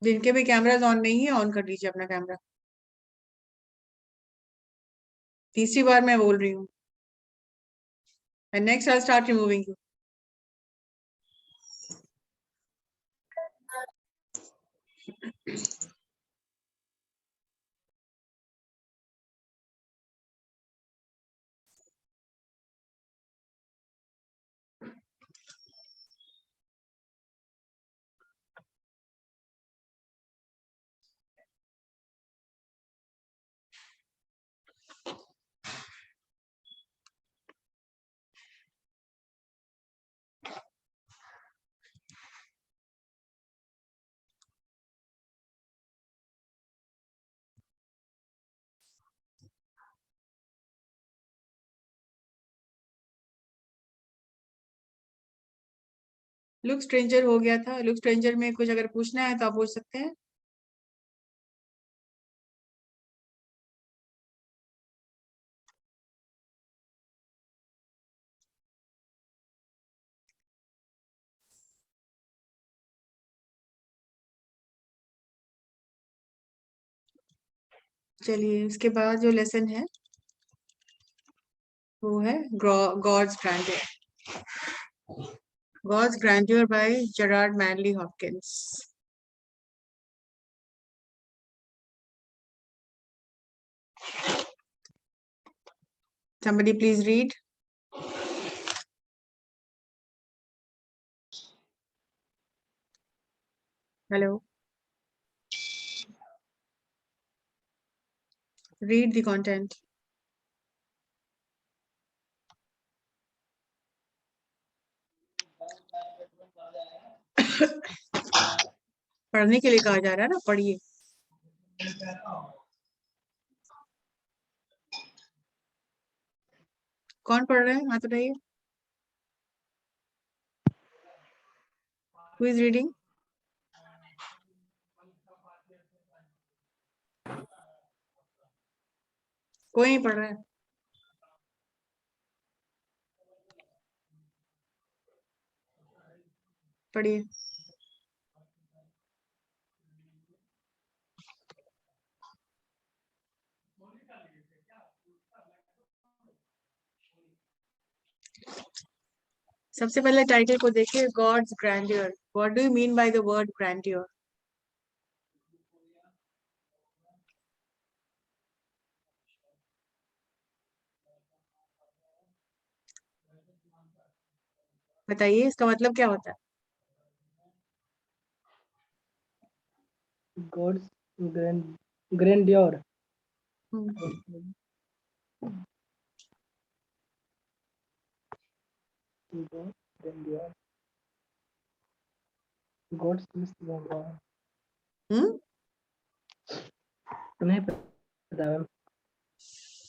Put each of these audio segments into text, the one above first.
जिनके भी cameras on नहीं है ऑन कर लीजिए अपना कैमरा। तीसरी बार मैं बोल रही हूँ। And next I'll start removing you. Look stranger हो गया था। लुक स्ट्रेंजर में कुछ अगर पूछना है तो आप पूछ सकते हैं। चलिए इसके बाद जो लेसन है वो है God's grandeur. God's grandeur by Gerard Manley Hopkins. Somebody please read. Hello. Read the content. पढ़ने के लिए कहा जा रहा है ना, पढ़िए। कौन पढ़ रहे हैं हाथ उठाइए। Who is reading? कोई नहीं पढ़ रहा है। पढ़िए। सबसे पहले टाइटल को देखिए, God's grandeur. What do you mean by the word grandeur? बताइए इसका मतलब क्या होता है? God's grandeur. Grandeur. God's भगवान। नहीं पता मैम।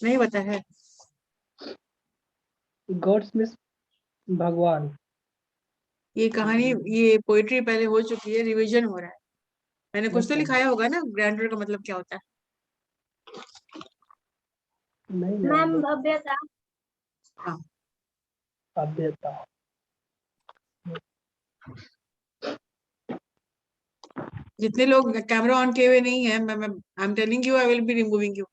नहीं पता है। गॉड्स मिस भगवान। ये कहानी, ये पोइट्री पहले हो चुकी है, रिवीजन हो रहा है। मैंने कुछ तो लिखाया होगा ना, ग्रैंडियर का मतलब क्या होता है? नहीं मैम भव्यता। हाँ। भव्यता। जितने लोग कैमरा ऑन किए हुए नहीं है, मैं I am telling you, I will be removing you.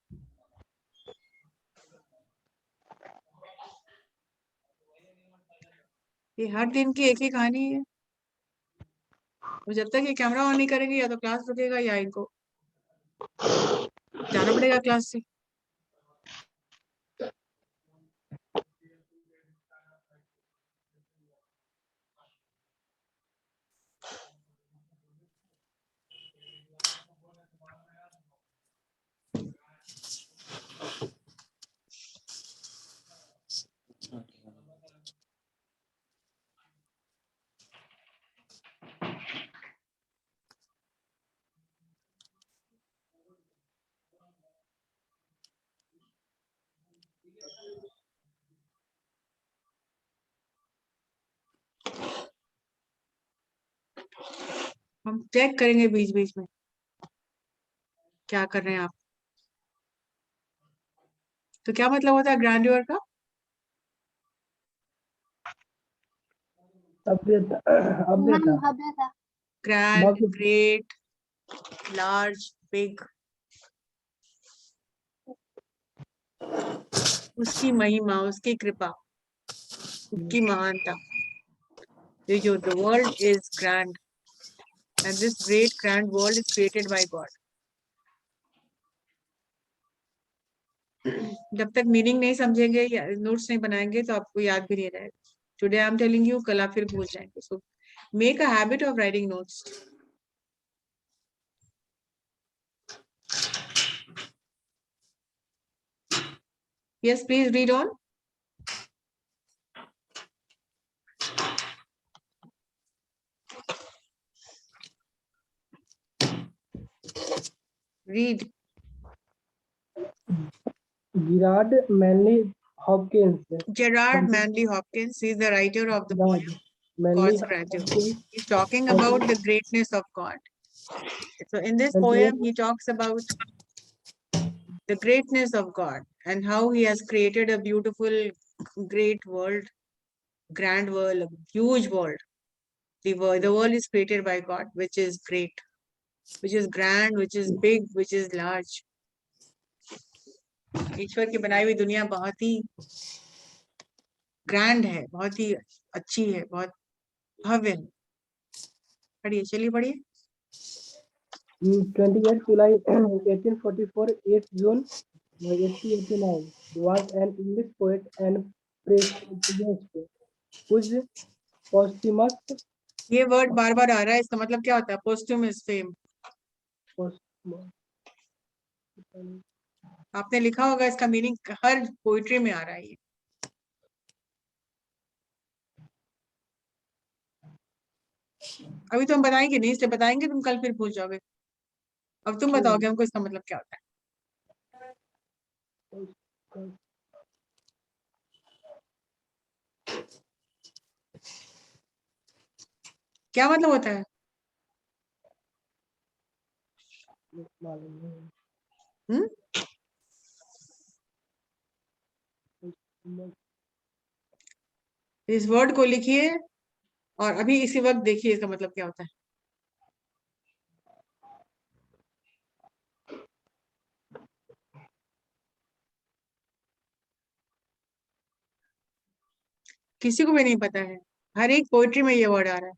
ये हर दिन की एक ही कहानी है। तो जब तक ये कैमरा ऑन नहीं करेंगे या तो क्लास रुकेगा या इनको जाना पड़ेगा क्लास से। हम चेक करेंगे बीच बीच में क्या कर रहे हैं आप। तो क्या मतलब होता है ग्रैंडियर का? भव्यता। मैम भव्यता। भव्यता। Grand, great, large, big. उसकी महिमा, उसकी कृपा, उसकी महानता. The world is grand, and this great grand world is created by God. जब तक मीनिंग नहीं समझेंगे या नोट्स नहीं बनाएंगे तो आपको याद भी नहीं रहेगा. Today I am telling you, कल आप फिर भूल जाएंगे. So make a habit of writing notes. Yes, please read on. Read. Gerard Manley Hopkins. Gerard Manley Hopkins is the writer of the poem Manley God's Grandeur. Hopkins. He's talking about the greatness of God. So in this poem, he talks about the greatness of God and how he has created a beautiful, great world, grand world, a huge world. The world is created by God, which is great, which is grand, which is big, which is large. ईश्वर की बनाई हुई दुनिया बहुत ही grand है, बहुत ही अच्छी है, बहुत भव्य है. पढ़िए, चलिए पढ़िए. 28 July 1844, 8 June 1889, was an English poet and priest whose posthumous ये वर्ड बार बार आ रहा है, इसका मतलब क्या होता है? पोस्टुमस फेम. आपने लिखा होगा, इसका मीनिंग हर पोइट्री में आ रहा है. अभी तो हम बताएंगे नहीं, इसलिए बताएंगे तुम कल फिर भूल जाओगे. अब तुम बताओगे हमको इसका मतलब क्या होता है. क्या मतलब होता है? इस वर्ड को लिखिए और अभी इसी वक्त देखिए इसका मतलब क्या होता है. किसी को भी नहीं पता है, हर एक पोइट्री में ये वर्ड आ रहा है.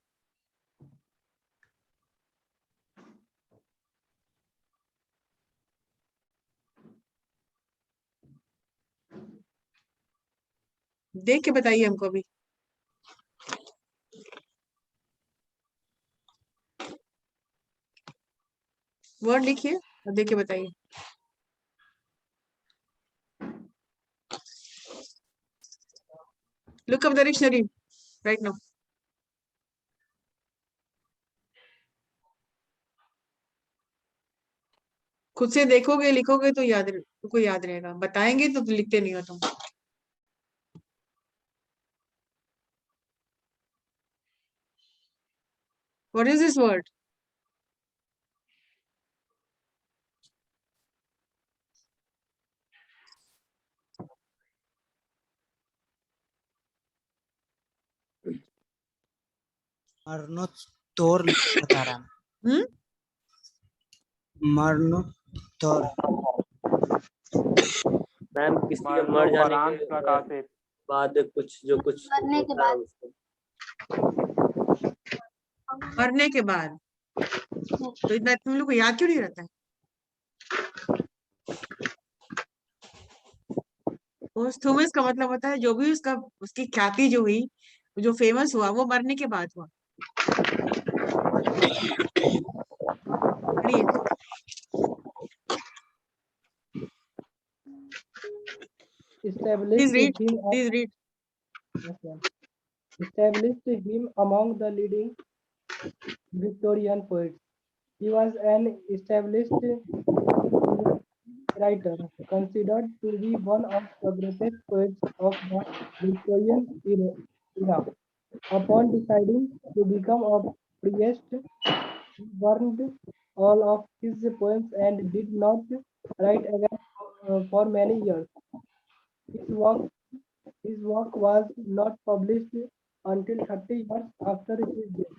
देख के बताइए हमको अभी. वर्ड लिखिए और देख के बताइए. Look up the dictionary right now. खुद से देखोगे, लिखोगे तो तुमको याद रहेगा. बताएंगे तो लिखते नहीं हो तुम. What is this word? मरणोत्तर बता रहा है. मरणोत्तर. मैम किसी के मर जाने के बाद कुछ जो कुछ मरने के बाद. मरने के बाद. तो इतना तुम लोग को याद क्यों नहीं रहता है? पोस्टुमस का मतलब होता है जो भी उसकी ख्याति जो हुई, जो फेमस हुआ, वो मरने के बाद हुआ. Please read. Please read. Established him among the leading Victorian poets. He was an established writer, considered to be one of the greatest poets of the Victorian era. Upon deciding to become a priest, he burned all of his poems and did not write again for many years. His work was not published until 30 years after his death.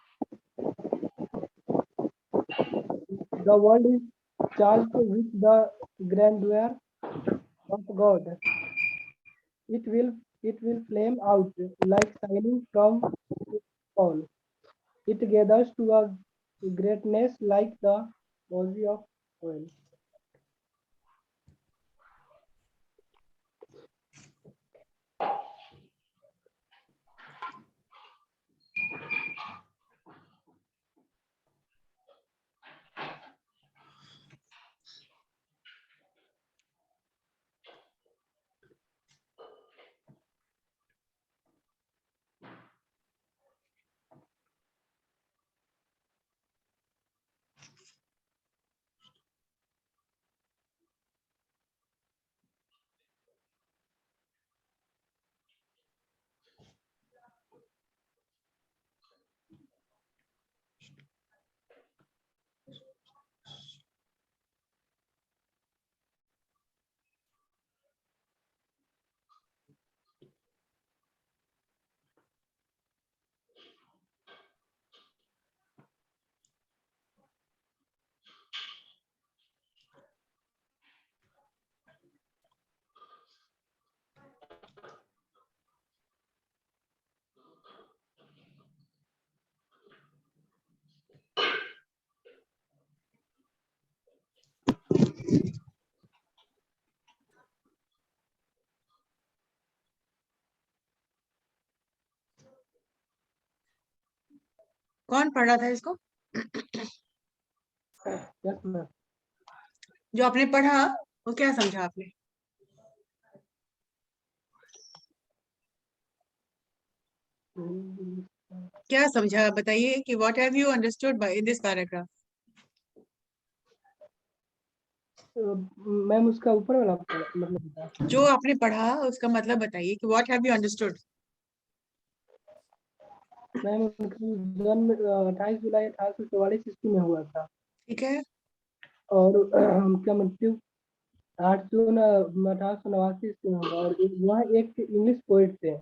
The world is charged with the grandeur of God. It will flame out like shining from its fall. It gathers to a greatness like the body of oil. कौन पढ़ रहा था इसको? Yes, ma'am. जो आपने पढ़ा वो क्या समझा आपने? क्या समझा बताइए कि what have you understood by in this paragraph? Ma'am उसका ऊपर वाला मतलब बता। जो आपने पढ़ा उसका मतलब बताइए कि what have you understood? Ma'am उनका जन्म 28 जुलाई 1844 ईस्वी में हुआ था ठीक है, और उनका मृत्यु 8 जून 1889 ईस्वी में हुआ और वह एक इंग्लिश पोइट थे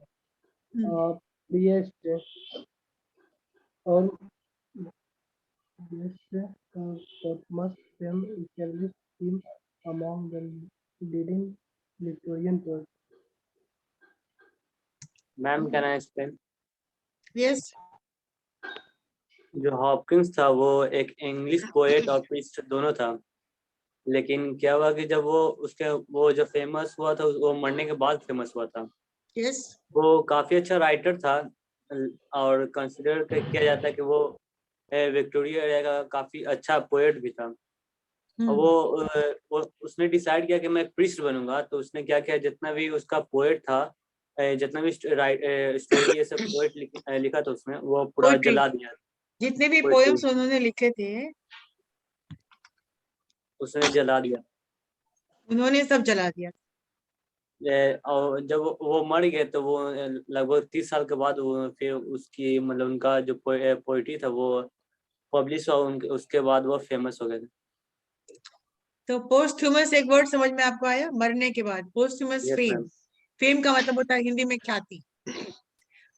प्रिएस्ट और Thomas Paine established him among the leading Victorian poets. Ma'am can I explain? yes, जो हॉपकिंस था वो एक इंग्लिश पोएट और प्रीस्ट दोनों था, लेकिन क्या हुआ कि जब वो जो फेमस हुआ था वो मरने के बाद फेमस हुआ था। yes, वो काफी अच्छा राइटर था और कंसिडर किया जाता है कि वो विक्टोरिया एरा का काफी अच्छा पोएट भी था। और वो उसने डिसाइड किया कि मैं प्रीस्ट बनूंगा, तो उसने क्या किया, जितना भी उसका पोएट था, जितना भी स्टोरी ये सब पोएट लिखा था उसने, वो पूरा Poetry. जला दिया, जितने भी Poetry. पोएम्स उन्होंने लिखे थे उसने जला दिया। उन्होंने सब जला दिया। और जब वो मर गए तो वो लगभग 30 साल के बाद वो फिर उसकी मतलब उनका जो पोइट्री था वो पब्लिश हुआ, उसके बाद वो फेमस हो गए थे। तो पोस्टह्यूमस एक वर्ड समझ में आपको आया? मरने के बाद पोस्टह्यूमस Yes, फेम। ma'am. फेम का मतलब होता है हिंदी में ख्याति।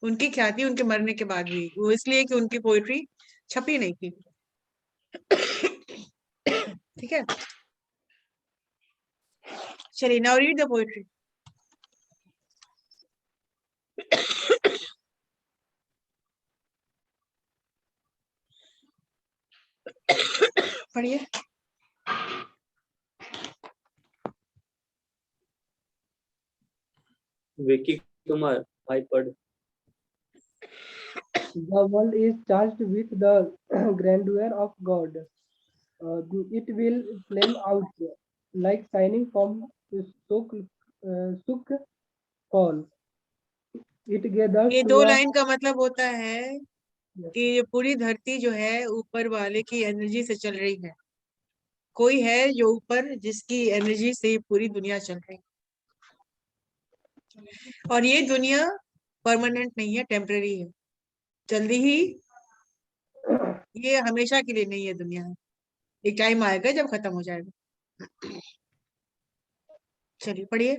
उनकी ख्याति उनके मरने के बाद हुई, वो इसलिए कि उनकी पोइट्री छपी नहीं थी। ठीक है, चलिए नाउ रीड द पोइट्री। पढ़िए। विकी कुमार भाई पढ़। The world is charged with the grandeur of God. It will flame out like shining from sook fall. It gathers ये to दो a लाइन का मतलब होता है कि ये पूरी धरती जो है ऊपर वाले की एनर्जी से चल रही है। कोई है जो ऊपर, जिसकी एनर्जी से पूरी दुनिया चल रही है, और ये दुनिया परमानेंट नहीं है, टेम्पररी है। जल्दी ही ये हमेशा के लिए नहीं है दुनिया है, एक टाइम आएगा जब खत्म हो जाएगा। चलिए पढ़िए।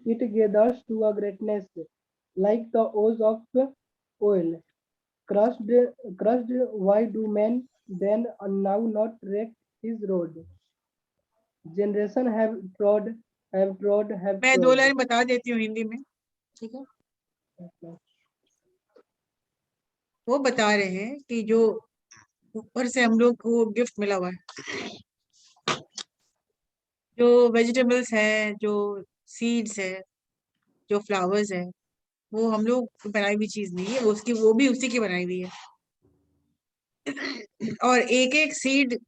it gathers to a greatness like the oils of oil. crushed, why do men then now not wreck his road? Generation have trod. मैं 2 लाइन बता देती हूँ हिंदी में, ठीक है। वो बता रहे हैं कि जो ऊपर से हम लोग को गिफ्ट मिला हुआ है, जो वेजिटेबल्स है, जो सीड्स है, जो फ्लावर्स है, वो हम लोग की बनाई हुई चीज नहीं है, वो भी उसी की बनाई हुई है। और एक एक सीड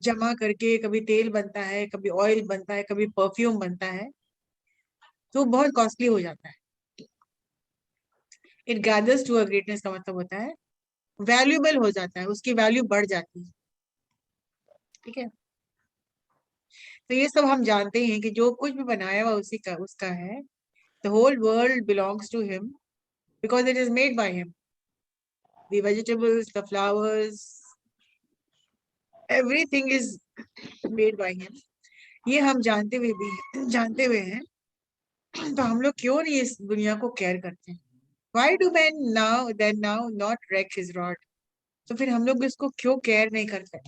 जमा करके कभी तेल बनता है, कभी ऑयल बनता है, कभी परफ्यूम बनता है, तो बहुत कॉस्टली हो जाता है। It gathers to a greatness का मतलब होता है वैल्यूएबल हो जाता है, उसकी वैल्यू बढ़ जाती है, ठीक है। तो ये सब हम जानते ही हैं कि जो कुछ भी बनाया हुआ उसी का उसका है। The whole world belongs to him because it is made by him. The vegetables, the flowers, everything is made by him. ये हम जानते हुए हैं, तो हम लोग क्यों नहीं इस दुनिया को केयर करते हैं? Why do men now not wreck his rod? तो फिर हम लोग इसको क्यों केयर नहीं करते?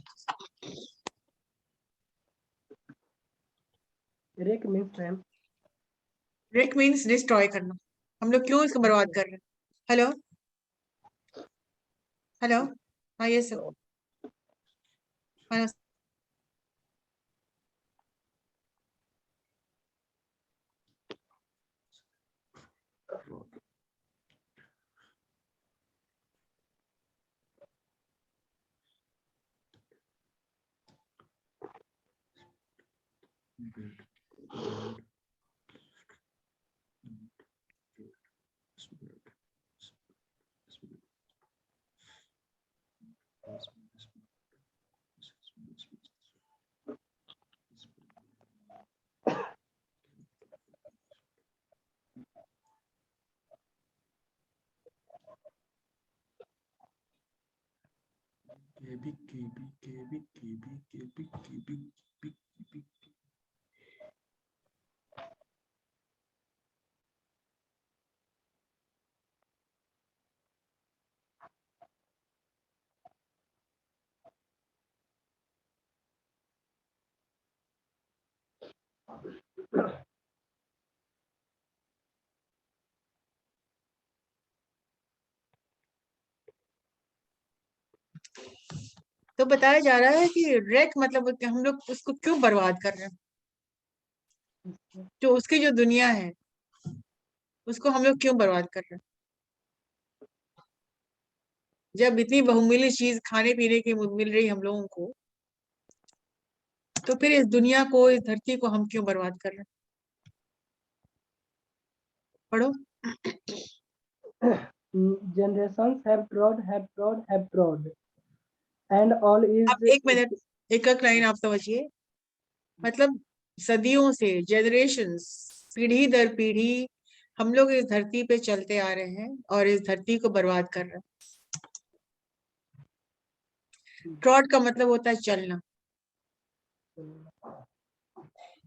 Wreck means destroy करना। हम लोग क्यों इसको बर्बाद कर रहे हैं? हेलो हेलो, हाँ ये सब तो बताया जा रहा है कि रेक मतलब कि हम लोग उसको क्यों बर्बाद कर रहे हैं? जो उसकी जो दुनिया है उसको हम लोग क्यों बर्बाद कर रहे हैं? जब इतनी बहुमूल्य चीज खाने पीने की मिल रही हम लोगों को, तो फिर इस दुनिया को, इस धरती को हम क्यों बर्बाद कर रहे हैं? पढ़ो। Generations have trod, and all is आप 1 मिनट, एक लाइन आप समझिए। मतलब सदियों से, जनरेशंस, पीढ़ी दर पीढ़ी हम लोग इस धरती पे चलते आ रहे हैं और इस धरती को बर्बाद कर रहे हैं। ट्रॉड का मतलब होता है चलना,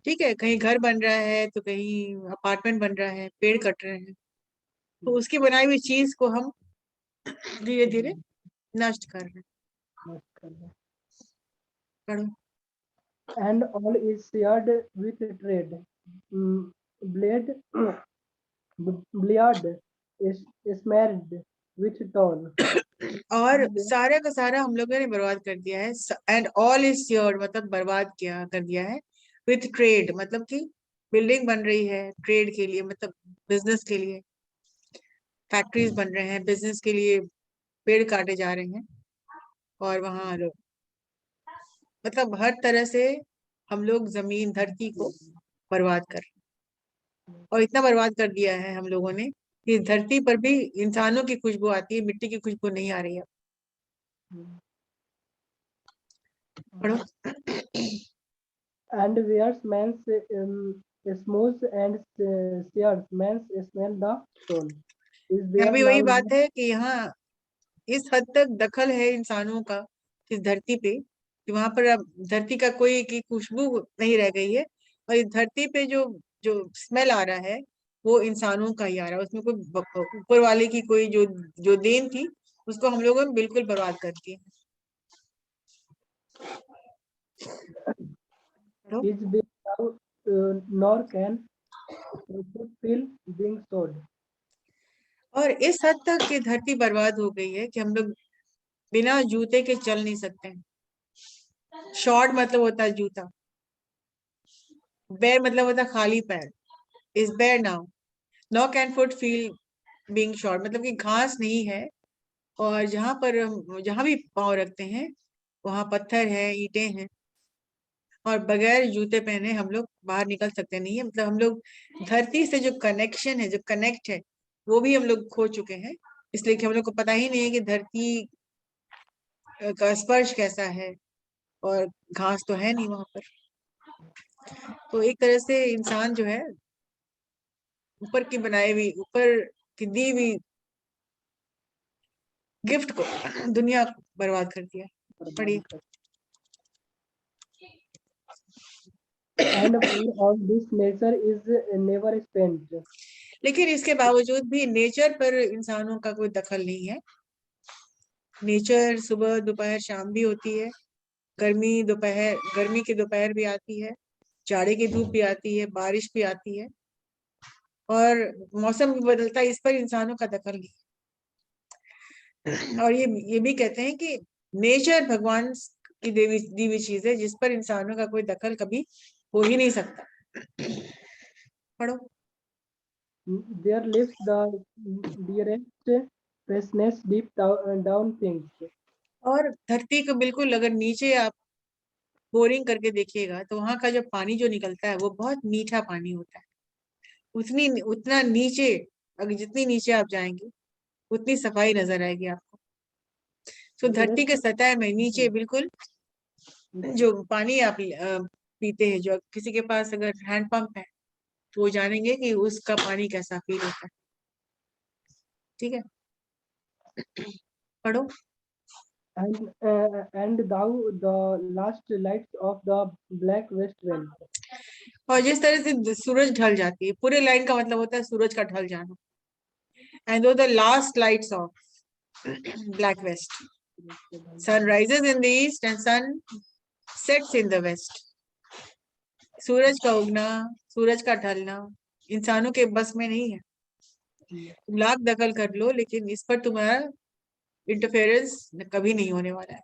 ठीक है। कहीं घर बन रहा है, तो कहीं अपार्टमेंट बन रहा है, पेड़ कट रहे हैं, तो उसकी बनाई हुई चीज को हम धीरे धीरे नष्ट कर रहे हैं। पढ़ो। and all is shared with trade. Blade, bleared, is smeared with toll. और सारा का सारा हम लोगों ने बर्बाद कर दिया है। एंड ऑल इज योर मतलब बर्बाद किया कर दिया है विथ ट्रेड, मतलब कि बिल्डिंग बन रही है ट्रेड के लिए, मतलब बिजनेस के लिए, फैक्ट्रीज बन रहे हैं बिजनेस के लिए, पेड़ काटे जा रहे हैं, और वहां मतलब हर तरह से हम लोग जमीन धरती को बर्बाद कर रहे हैं। और इतना बर्बाद कर दिया है हम लोगों ने कि इस धरती पर भी इंसानों की खुशबू आती है, मिट्टी की खुशबू नहीं आ रही है। पढ़ो। And wears man's smooth and shares man's smell the soul. Is there अभी वही now बात है कि यहाँ इस हद तक दखल है इंसानों का इस धरती पे कि वहां पर अब धरती का कोई की खुशबू नहीं रह गई है, और इस धरती पे जो जो स्मेल आ रहा है वो इंसानों का ही आ रहा है, उसमें कोई ऊपर वाले की कोई जो देन थी उसको हम लोगों ने बिल्कुल बर्बाद कर दिया। Is being now, nor can feel being sold. और इस हद तक कि धरती बर्बाद हो गई है कि हम लोग बिना जूते के चल नहीं सकते। शॉर्ट मतलब होता है जूता, बेर मतलब होता है खाली पैर। Is bare now, no can foot feel being short, मतलब कि घास नहीं है, और जहां भी पाँव रखते हैं वहां पत्थर है, ईंटें हैं, और बगैर जूते पहने हम लोग बाहर निकल सकते नहीं है। मतलब हम लोग धरती से जो कनेक्शन है, जो कनेक्ट है, वो भी हम लोग खो चुके हैं, इसलिए कि हम लोग को पता ही नहीं है कि धरती का स्पर्श कैसा है, और घास तो है नहीं वहां पर। तो एक तरह से इंसान जो है ऊपर की बनाई हुई, ऊपर की दी हुई गिफ्ट को दुनिया बर्बाद कर दिया। पढ़िए। And for all this nature is never spent. लेकिन इसके बावजूद भी नेचर पर इंसानों का कोई दखल नहीं है। नेचर सुबह दोपहर शाम भी होती है, गर्मी की दोपहर भी आती है, जाड़े की धूप भी आती है, बारिश भी आती है, और मौसम भी बदलता है, इस पर इंसानों का दखल नहीं। और ये भी कहते हैं कि नेचर भगवान की दी हुई चीज है, जिस पर इंसानों का कोई दखल कभी हो ही नहीं सकता। पढ़ो। There lives the dearest freshness deep down things. और धरती को बिल्कुल अगर नीचे आप बोरिंग करके देखिएगा तो वहां का जो पानी जो निकलता है वो बहुत मीठा पानी होता है। उतना नीचे, अगर जितनी नीचे आप जाएंगे उतनी सफाई नजर आएगी आपको। तो धरती के सतह में नीचे बिल्कुल जो पानी आप पीते हैं, जो किसी के पास अगर हैंडपंप है तो वो जानेंगे कि उसका पानी कैसा फील होता है। ठीक है, पढ़ो। And thou the last lights of the black west wind. और जिस तरह से सूरज ढल जाती है, पूरे लाइन का मतलब होता है सूरज का ढल जाना। And the last lights of black west, sun rises in the east and sun sets in the west. सूरज का उगना, सूरज का ढलना इंसानों के बस में नहीं है। तुम लाख दखल कर लो, लेकिन इस पर तुम्हारा इंटरफेरेंस कभी नहीं होने वाला है।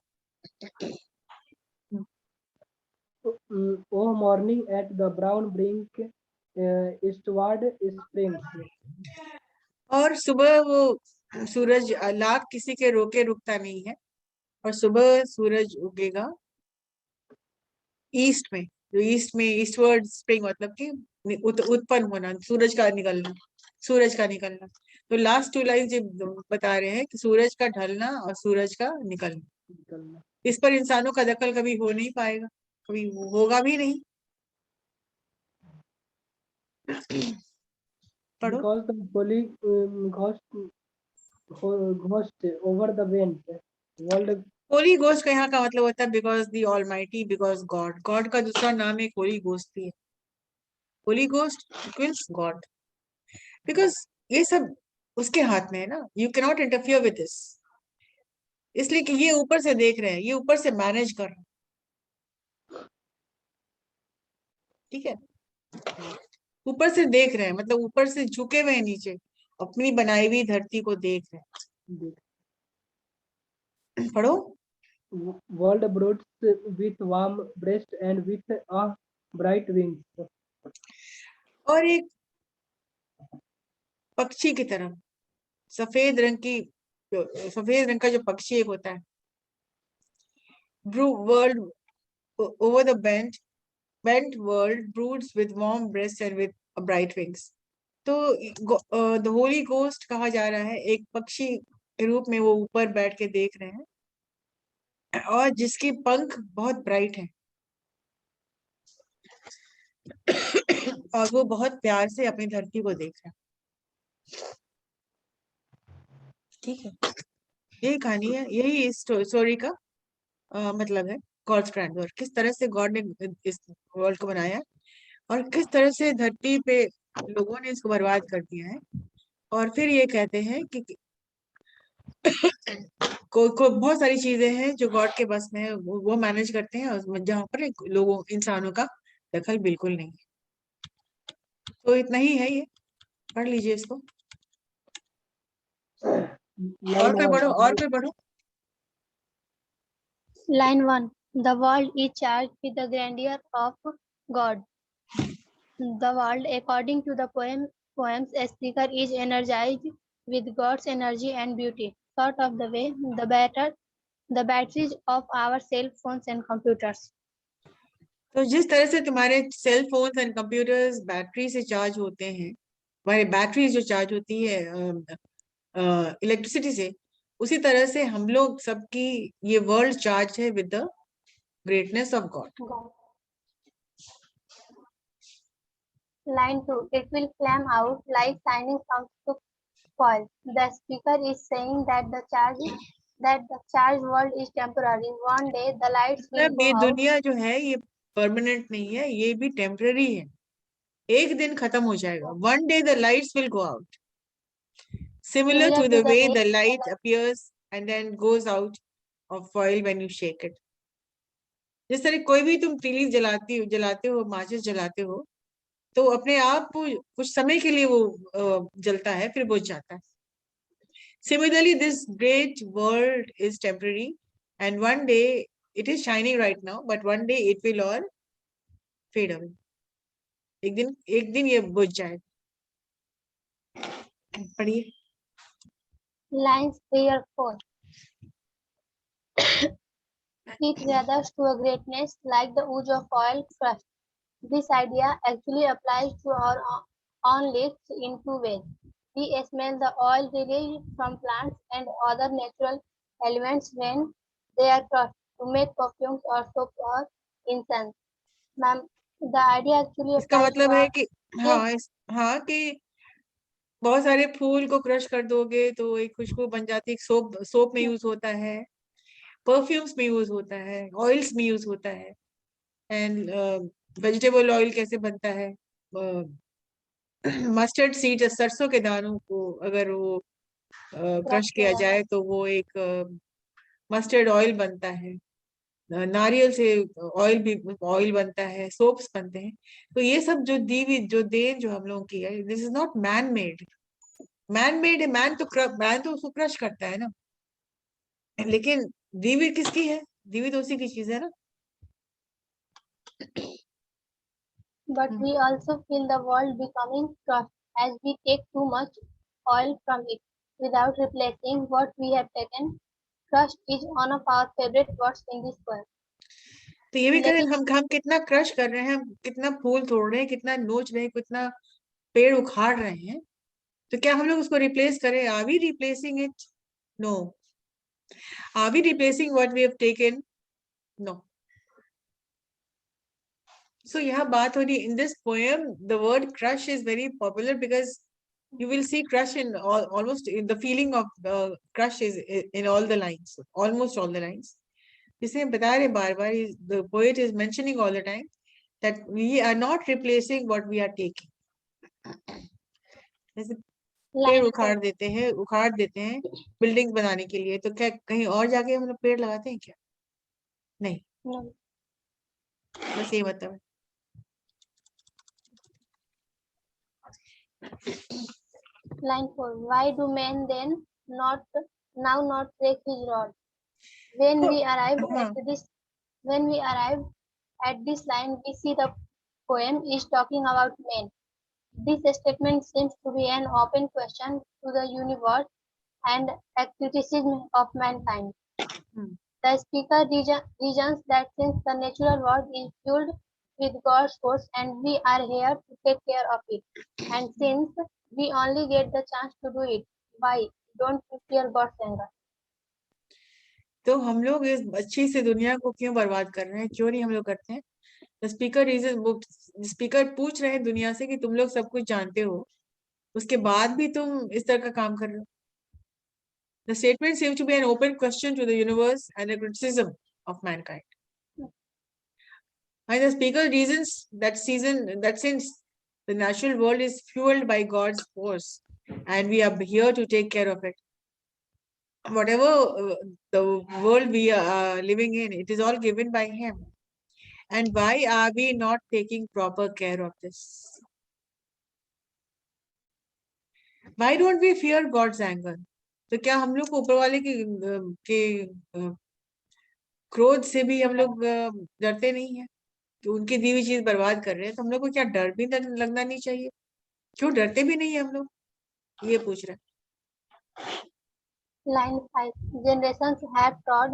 O morning at the brown brink, eastward springs. और सुबह वो सूरज लाख किसी के रोके रुकता नहीं है, और सुबह सूरज उगेगा ईस्ट में। जो ईस्ट में, ईस्टवर्ड स्प्रिंग मतलब कि उत्पन्न होना, सूरज का निकलना, सूरज का निकलना। तो लास्ट टू लाइन जो बता रहे हैं कि सूरज का ढलना और सूरज का निकलना, इस पर इंसानों का दखल कभी हो नहीं पाएगा, कभी होगा भी नहीं। पढ़ो। Because the holy ghost over the wind world. Holi ghost का यहाँ का मतलब होता है because the almighty, because God. God का दूसरा नाम एक होली गोस्ट भी है। Holi ghost means God, because ये सब उसके हाथ में है ना। You cannot interfere with this, इसलिए कि ये ऊपर से देख रहे हैं, ये ऊपर से मैनेज कर रहे हैं। ठीक है, ऊपर से देख रहे हैं, मतलब ऊपर से झुके हुए हैं नीचे, अपनी बनाई हुई धरती को देख रहे हैं। पढ़ो। World broods with warm breast and with a bright wings. और एक पक्षी की तरह, सफेद रंग का जो पक्षी एक होता है, world over the bent world broods with warm breasts and with a bright wings. तो द होली गोस्ट कहा जा रहा है, एक पक्षी के रूप में वो ऊपर बैठ के देख रहे हैं, और जिसकी पंख बहुत ब्राइट है, और वो बहुत प्यार से अपनी धरती को देख रहे हैं। ठीक है, यही कहानी है, यही इस स्टोरी का मतलब है। गॉड्स ग्रैंडवर, किस तरह से गॉड ने इस वर्ल्ड को बनाया, और किस तरह से धरती पे लोगों ने इसको बर्बाद कर दिया है। और फिर ये कहते हैं कि को बहुत सारी चीजें हैं जो गॉड के बस में है, वो मैनेज करते हैं, और जहाँ पर लोगों इंसानों का दखल बिल्कुल नहीं है। तो इतना ही है ये, पढ़ लीजिए इसको। और कोई बढ़ो, और कोई बढ़ो। Line 1. The world is charged with the grandeur of God. The world, according to the poem's speaker, is energized with God's energy and beauty. Sort of the way the batteries of our cell phones and computers. तो जिस तरह से तुम्हारे cell phones and computers battery से charge होते हैं, हमारी battery जो चार्ज होती है इलेक्ट्रिसिटी से, उसी तरह से हम लोग सबकी ये वर्ल्ड चार्ज है with the greatness of God. Line 2. It will flame out like shining from soup foil. The speaker is saying that the charged world is temporary. One day the lights will मतलब go ये out. दुनिया जो है ये permanent नहीं है, ये भी टेम्पररी है, एक दिन खत्म हो जाएगा। One day the lights will go out, similar to the way the light appears and then goes out of foil when you shake it. जिस तरह कोई भी तुम तीली जलाते हो, माचिस जलाते हो, तो अपने आप कुछ समय के लिए वो जलता है, फिर बुझ जाता है। Similarly, this great world is temporary, and one day it is shining right now, but one day it will all fade away. एक दिन ये बुझ जाएगा। पढ़िए। Lines 3 or 4. It gathers to a greatness like the ooze of oil crushed. This idea actually applies to our own lives in two ways. We smell the oil released from plants and other natural elements when they are crushed to make perfumes or soap or incense. Ma'am, the idea actually इसका applies to मतलब है our कि हाँ कि बहुत सारे फूल को crush कर दोगे तो एक खुशबू बन जाती है। सोप में यूज होता है, परफ्यूम्स में यूज होता है, ऑयल्स में यूज होता है। एंड वेजिटेबल ऑयल कैसे बनता है? मस्टर्ड सीड, सरसों के दानों को अगर वो क्रश किया जाए तो वो एक मस्टर्ड ऑयल बनता है। नारियल से ऑयल बनता है, सोप्स बनते हैं। तो ये सब जो देन जो हम लोगों की है, this is not man made. Man made है, मैन तो उसको क्रश करता है ना, लेकिन दी हुई किसकी है? दी हुई तो उसी की चीज है ना। But we also feel the world becoming crushed as we take too much oil from it without replacing what we have taken. Crushed is one of our favorite words in this poem. तो ये भी करें, हम कितना crush कर रहे हैं, हम कितना फूल तोड़ रहे हैं, कितना नोच रहे हैं, कितना पेड़ उखाड़ रहे हैं, तो क्या हम लोग उसको रिप्लेस करें? Are we replacing it? No. Are we replacing what we have taken? No. So यहाँ बात हो रही, in this poem the word crush is very popular because you will see crush in almost in the feeling of crush is in all the lines, almost all the lines. जिसे बता रहे बार बार, the poet is mentioning all the time that we are not replacing what we are taking. जैसे पेड़ उखाड़ देते हैं buildings बनाने के लिए, तो क्या कहीं और जाके हम लोग पेड़ लगाते हैं क्या? नहीं, बस ये मतलब है। Line 4. Why do men then not break his rod? When we arrive at this line, we see the poem is talking about men. This statement seems to be an open question to the universe and a criticism of mankind. The speaker reasons that since the natural world is fueled with God's force and we are here to take care of it, and since we only get the chance to do it, why don't we fear God's anger? तो हम लोग इस अच्छी सी दुनिया को क्यों बर्बाद कर रहे हैं? क्यों नहीं हम लोग करते हैं? स्पीकर पूछ रहे हैं दुनिया से कि तुम लोग सब कुछ जानते हो, उसके बाद भी तुम इस तरह का काम कर रहे हो। The statement seems to be an open question to the universe and a criticism of mankind. And the speaker reasons that since The natural world is fueled by God's force, and we are here to take care of it. Whatever the world we are living in, it is all given by Him. And why are we not taking proper care of this? Why don't we fear God's anger? तो क्या हम लोग को ऊपर वाले के क्रोध से भी हम लोग डरते नहीं है? कि उनकी दी हुई चीज बर्बाद कर रहे हैं, तो हम लोग को क्या डर भी लगना नहीं चाहिए? क्यों डरते भी नहीं है हम लोग? ये पूछ रहे हैं। Line 5. Generations have trod.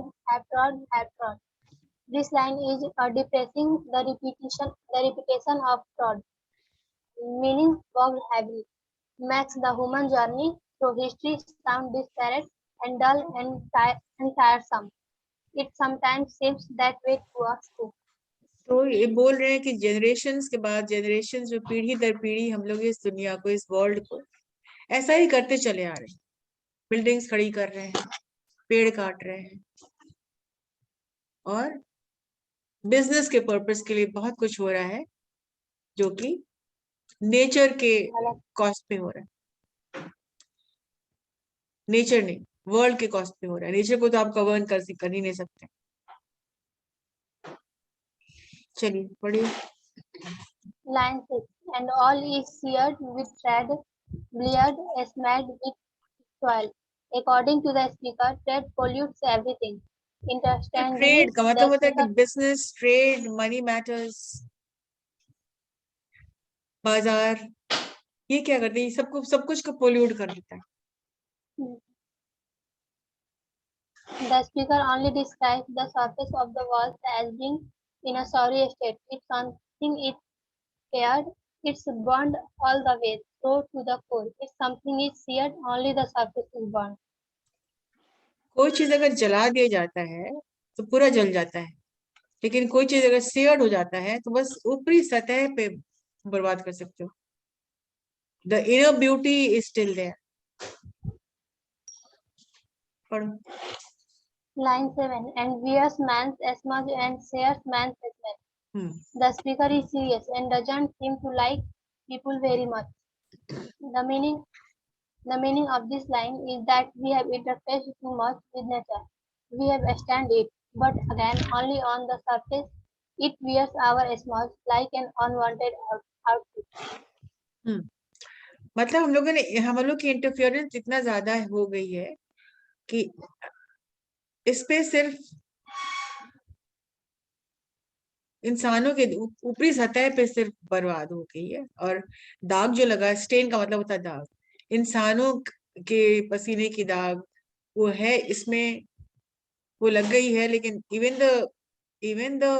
This line is depressing the reputation of trod, meaning bogged heavily, makes the human journey through history sound disparate and dull and tiresome. It sometimes seems that way to us too. तो ये बोल रहे हैं कि generations के बाद generation, जो पीढ़ी दर पीढ़ी हम लोग इस दुनिया को, इस वर्ल्ड को ऐसा ही करते चले आ रहे हैं। बिल्डिंग्स खड़ी कर रहे हैं, पेड़ काट रहे हैं, और बिजनेस के पर्पस के लिए बहुत कुछ हो रहा है जो कि नेचर के कॉस्ट पे हो रहा है। नेचर नहीं, वर्ल्ड के कॉस्ट पे हो रहा है। नेचर को तो आप गवर्न कर ही नहीं सकते। चलिए पढ़िए। Line 6. And all is seared with tread, bleared, smeared with soil. According to the speaker, trade pollutes everything. Interestingly, trade का the मतलब होता है कि speaker business, trade, money matters, बाजार, ये क्या करते हैं? सब कुछ को पोल्यूट कर देता है। The speaker only describes the surface of the walls as being in a sorry state. If something is aired, it's burned all the way through to the core. If something is seared, only the surface is burned. कोई चीज अगर जला दिया जाता है तो पूरा जल जाता है, लेकिन कोई चीज अगर सेयर्ड हो जाता है तो बस ऊपरी सतह पे बर्बाद कर सकते हो। The inner beauty is still there. पढ़ो। Line 7. And wears man's asthma and shares man's smell. The speaker is serious and doesn't seem to like people very much. The meaning of this line is that we have interfaced too much with nature. We have extended it, but again only on the surface. It wears our smudge like an unwanted outfit. मतलब हम लोग की interference इतना ज्यादा हो गई है कि इस पे सिर्फ इंसानों के ऊपरी सतह पे सिर्फ बर्बाद हो गई है। और दाग जो लगा, स्टेन का मतलब होता है दाग, इंसानों के पसीने की दाग वो है इसमें, वो लग गई है। लेकिन even the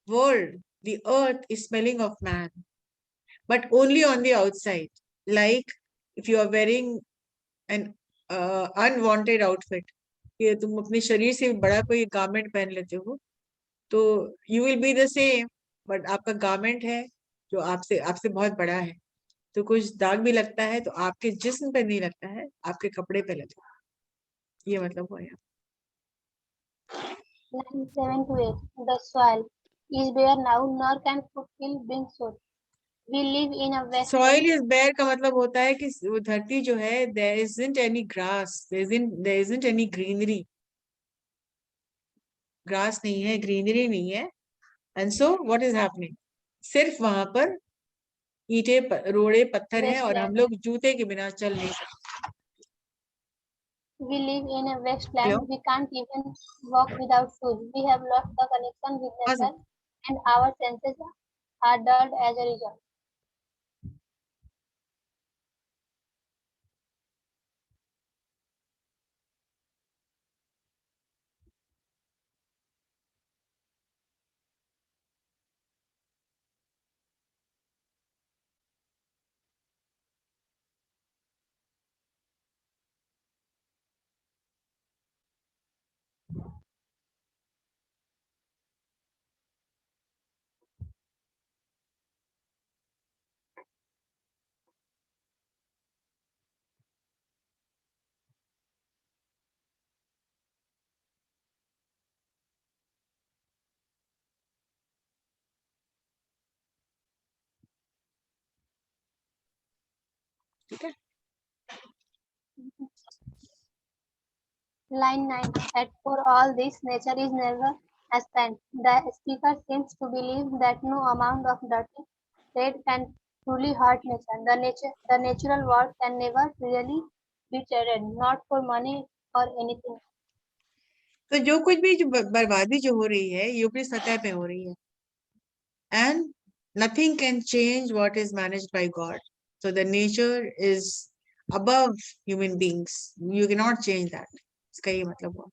world, the earth is smelling of man, but only on the outside. Like if you are wearing an unwanted outfit, कि तुम अपने शरीर से बड़ा कोई गारमेंट पहन लेते हो तो you will be the same, but आपका गारमेंट है जो आपसे आपसे बहुत बड़ा है, तो कुछ दाग भी लगता है तो आपके जिस्म पे नहीं लगता है, आपके कपड़े पे लगता है। ये मतलब हुआ यहाँ। Line 7 to 8. The soil is bare now, nor can fulfill being sowed. We live in a Soil wasteland. is bare का मतलब होता है कि वो धरती जो है, there isn't any grass, there isn't any greenery. Grass नहीं है, ग्रीनरी नहीं है, and so what is happening, सिर्फ वहां पर ईंटे रोड़े पत्थर है और हम लोग जूते के बिना चल नहीं सकते। We live in a wasteland. We can't even walk without shoes. We have lost the connection with nature, and our senses are dulled as a result. ठीक है? Line 9. At for all this, nature is never as planned. The speaker seems to believe that no amount of dirty trade can truly hurt nature. The natural world can never really be traded, not for money or anything. तो जो कुछ भी जो बर्बादी जो हो रही है ये ऊपरी सतह पे हो रही है, and nothing can change what is managed by God. So the nature is above human beings. You cannot change that. इसका ये मतलब हुआ.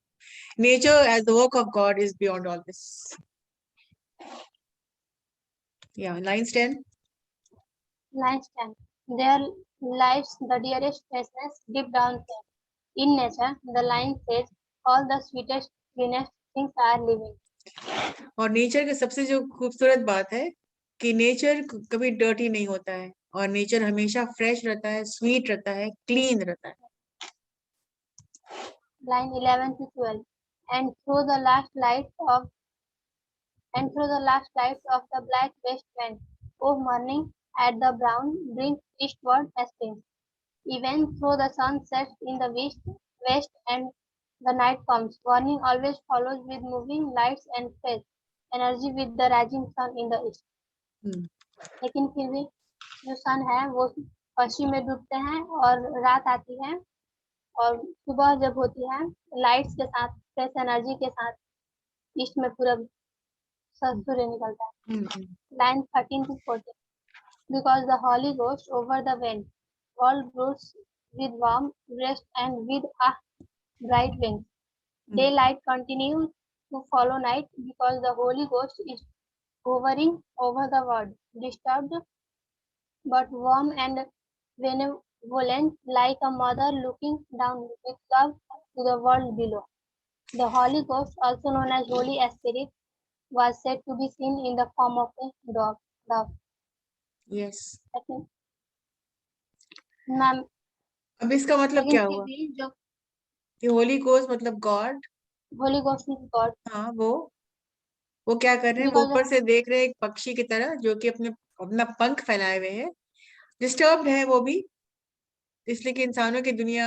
Nature as the work of God is beyond all this. Yeah, lines 10. Line 10. Their lives the dearest essence deep down there. In nature, the line says, all the sweetest, greenest things are living. और nature के सबसे जो खूबसूरत बात है कि nature कभी dirty नहीं होता है और नेचर हमेशा फ्रेश रहता है, स्वीट रहता है, क्लीन रहता है. Line 11 to 12. And through the last lights of the black west wind, O morning at the brown brink eastward springs. Even though the sun sets in the west and the night comes, morning always follows with moving lights and fresh energy with the rising sun in the east. लेकिन फिर भी जो सन है वो पश्चिम में डूबते हैं और रात आती है और सुबह जब होती है लाइट्स के साथ फ्रेश एनर्जी के साथ ईस्ट में पूरब सूर्य निकलता है. Line 13 to 14. Because the Holy Ghost over the wind, all roots with warm breast and with a bright wings. Daylight continues to follow night because the Holy Ghost is hovering over the world, disturbed but warm and benevolent, like a mother looking down with love to the world below. The Holy Ghost, also known as Holy Spirit, was said to be seen in the form of a dove. Yes. Ma'am अब इसका मतलब क्या हुआ जो कि Holi ghost मतलब God. Holi ghost is God. हाँ, वो क्या कर रहे हैं, वो ऊपर से देख रहे हैं एक पक्षी की तरह जो कि अपना पंख फैलाए हुए है, डिस्टर्ब्ड है वो भी, इसलिए कि इंसानों की दुनिया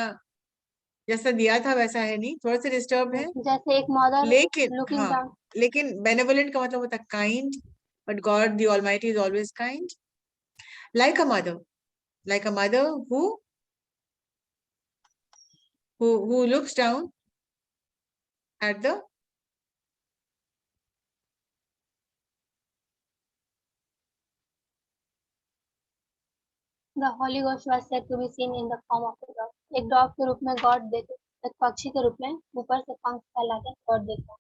जैसा दिया था वैसा है नहीं, थोड़ा सा डिस्टर्ब है. जैसे एक मदर लेकिन लुकिंग हाँ, डाउन. लेकिन बेनेवोलेंट का मतलब होता है kind, but God the almighty is always kind, like a mother who looks down at the The Holy Ghost was said to be seen in the form of a dove. एक dog के रूप में God देखे, एक पक्षी के रूप में ऊपर से पंख फैला के गॉड देखा.